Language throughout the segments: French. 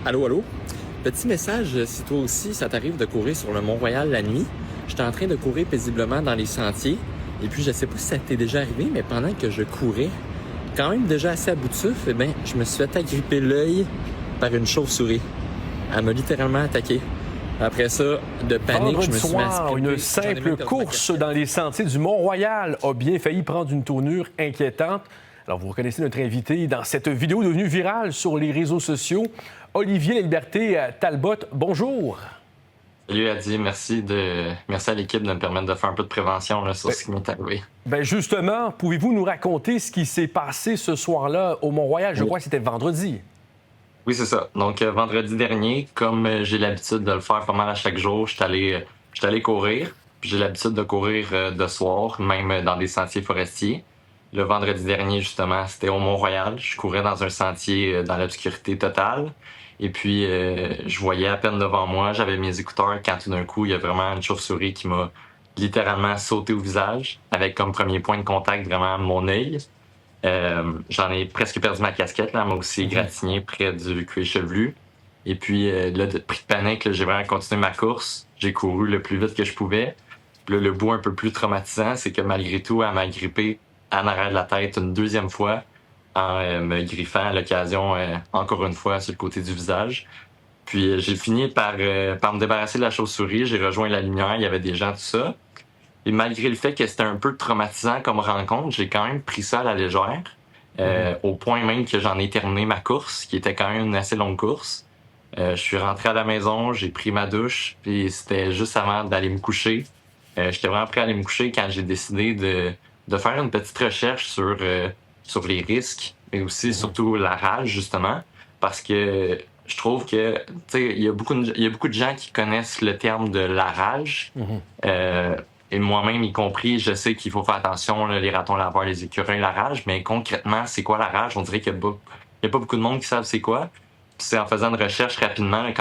Allô, allô? Petit message, si toi aussi ça t'arrive de courir sur le Mont-Royal la nuit, j'étais en train de courir paisiblement dans les sentiers, et puis je sais pas si ça t'est déjà arrivé, mais pendant que je courais, quand même déjà assez à bout de souffle, je me suis fait agripper l'œil par une chauve-souris. Elle m'a littéralement attaqué. Après ça, de panique, je me suis mis à soir, une simple course dans les sentiers du Mont-Royal a bien failli prendre une tournure inquiétante. Alors, vous reconnaissez notre invité dans cette vidéo devenue virale sur les réseaux sociaux, Olivier Laliberté Talbot. Bonjour. Salut Adi, merci à l'équipe de me permettre de faire un peu de prévention là, sur ce qui m'est arrivé. Justement, pouvez-vous nous raconter ce qui s'est passé ce soir-là au Mont-Royal? Je crois que c'était vendredi. Oui, c'est ça. Donc, vendredi dernier, comme j'ai l'habitude de le faire pas mal à chaque jour, je suis allé courir. Puis j'ai l'habitude de courir de soir, même dans des sentiers forestiers. Le vendredi dernier, justement, c'était au Mont-Royal. Je courais dans un sentier dans l'obscurité totale. Et puis, je voyais à peine devant moi, j'avais mes écouteurs quand tout d'un coup, il y a vraiment une chauve-souris qui m'a littéralement sauté au visage, avec comme premier point de contact vraiment mon œil. J'en ai presque perdu ma casquette, là, m'a aussi égratigné près du cuir chevelu. Et puis, là, pris de panique, là, j'ai vraiment continué ma course. J'ai couru le plus vite que je pouvais. Puis là, le bout un peu plus traumatisant, c'est que malgré tout, elle m'a grippé en arrière de la tête une deuxième fois en me griffant à l'occasion encore une fois sur le côté du visage. Puis j'ai fini par me débarrasser de la chauve-souris. J'ai rejoint la lumière, il y avait des gens, tout ça. Et malgré le fait que c'était un peu traumatisant comme rencontre, j'ai quand même pris ça à la légère, au point même que j'en ai terminé ma course, qui était quand même une assez longue course. Je suis rentré à la maison, j'ai pris ma douche, puis c'était juste avant d'aller me coucher. J'étais vraiment prêt à aller me coucher quand j'ai décidé de faire une petite recherche sur les risques, mais aussi surtout la rage, justement, parce que je trouve que, tu sais, il y a beaucoup de gens qui connaissent le terme de la rage. Et moi-même, y compris, je sais qu'il faut faire attention, là, les ratons laveurs, les écureuils, la rage, mais concrètement, c'est quoi la rage? On dirait qu'il n'y a pas beaucoup de monde qui savent c'est quoi. Puis c'est en faisant une recherche rapidement, là,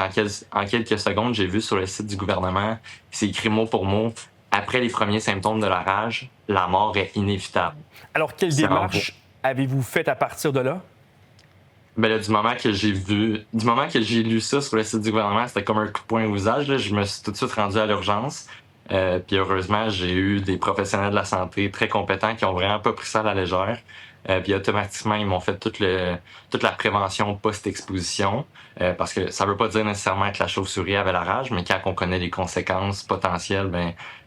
en quelques secondes, j'ai vu sur le site du gouvernement, c'est écrit mot pour mot, après les premiers symptômes de la rage, la mort est inévitable. Alors, quelle démarche avez-vous faite à partir de là? Là, du moment que j'ai lu ça sur le site du gouvernement, c'était comme un coup de poing au visage, là. Je me suis tout de suite rendu à l'urgence. Puis heureusement, j'ai eu des professionnels de la santé très compétents qui ont vraiment pas pris ça à la légère. Puis automatiquement, ils m'ont fait toute la prévention post-exposition. Parce que ça veut pas dire nécessairement que la chauve-souris avait la rage, mais quand on connaît les conséquences potentielles,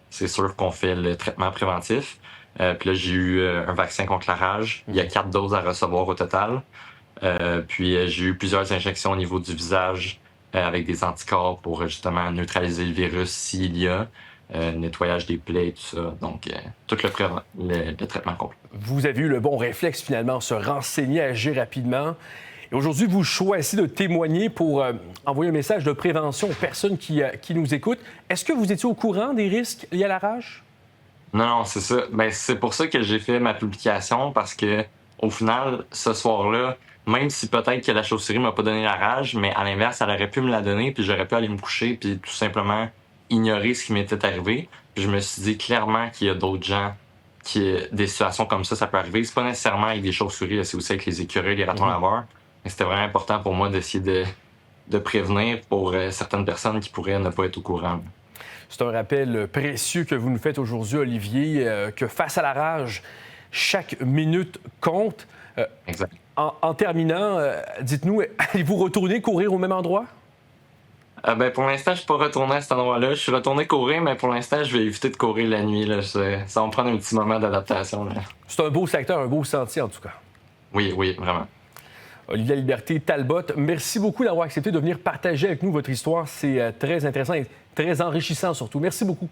c'est sûr qu'on fait le traitement préventif. Puis là, j'ai eu un vaccin contre la rage. Il y a 4 doses à recevoir au total. Puis j'ai eu plusieurs injections au niveau du visage avec des anticorps pour justement neutraliser le virus s'il y a. Nettoyage des plaies et tout ça. Donc, tout le traitement complet. Vous avez eu le bon réflexe, finalement, se renseigner, agir rapidement. Et aujourd'hui, vous choisissez de témoigner pour envoyer un message de prévention aux personnes qui nous écoutent. Est-ce que vous étiez au courant des risques liés à la rage? Non, c'est ça. C'est pour ça que j'ai fait ma publication, parce que au final, ce soir-là, même si peut-être que la chauve-souris m'a pas donné la rage, mais à l'inverse, elle aurait pu me la donner, puis j'aurais pu aller me coucher, puis tout simplement ignorer ce qui m'était arrivé. Puis je me suis dit clairement qu'il y a d'autres gens des situations comme ça peut arriver. C'est pas nécessairement avec des chauves-souris, là, c'est aussi avec les écureuils, les ratons laveurs. Mais c'était vraiment important pour moi d'essayer de prévenir pour certaines personnes qui pourraient ne pas être au courant. C'est un rappel précieux que vous nous faites aujourd'hui, Olivier, que face à la rage, chaque minute compte. Exact. En terminant, dites-nous, allez-vous retourner courir au même endroit? Pour l'instant, je suis pas retourné à cet endroit-là. Je suis retourné courir, mais pour l'instant, je vais éviter de courir la nuit. Là. Ça va me prendre un petit moment d'adaptation. Là. C'est un beau secteur, un beau sentier en tout cas. Oui, vraiment. Olivier Laliberté Talbot, merci beaucoup d'avoir accepté de venir partager avec nous votre histoire. C'est très intéressant et très enrichissant surtout. Merci beaucoup.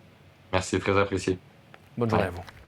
Merci, très apprécié. Bonne journée à vous.